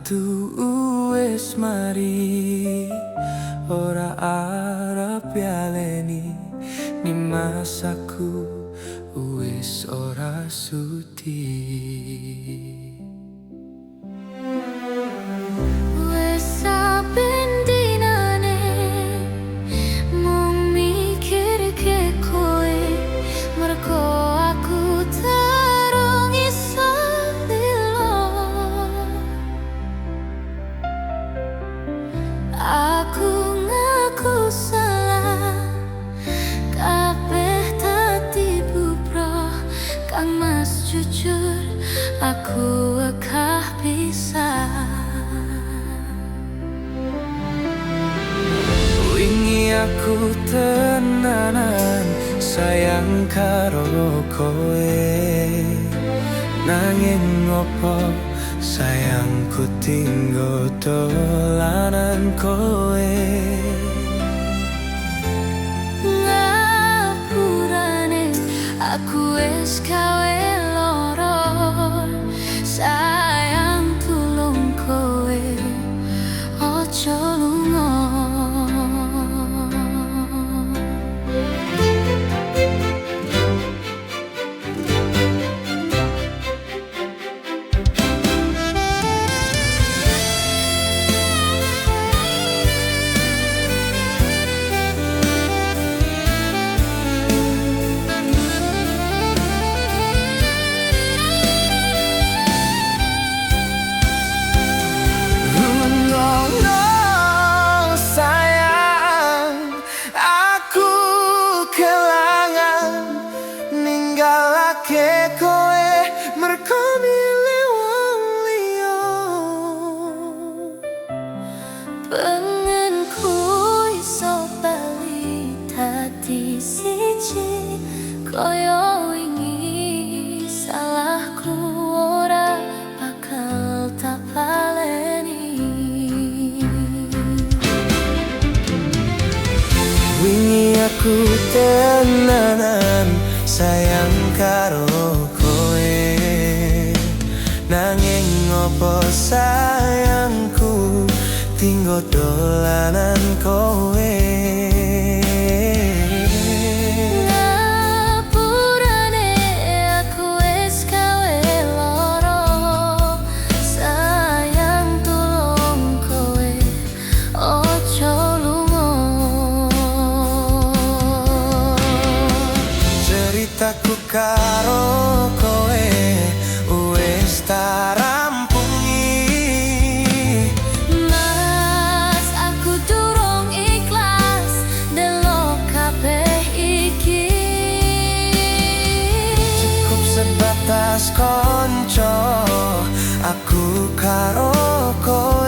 Waktu wis mari ora arep yaleni ni masaku wis ora sudi. Wis saben dinane mung mikirke kowe, mergo aku terung iso lilo. Aku ngaku salah, kabeh dadi bubrah. Kang Mas jujur, aku akeh pisah. Wingi aku tenanan sayang karo kowe, nanging ngopo sayangku tinggo dolanan kowe. Ngapurane aku wis gawe lara, sayang tulung kowe ojo lunga. Ninggalake kowe merko milih wong liya. Pengen ku iso bali dadi siji kaya wingi, salahku ora bakal tak baleni. Wingi aku tenanan sayang karo kowe, nanging ngopo sayangku tinggo dolanan kowe. Ngapurane aku wis gawe lara, sayang tulung kowe ojo lunga. Ceritaku karo kowe wis tak rampungi, Mas, aku durung ikhlas delok kabeh iki. cukup sebatas konco aku karo kowe.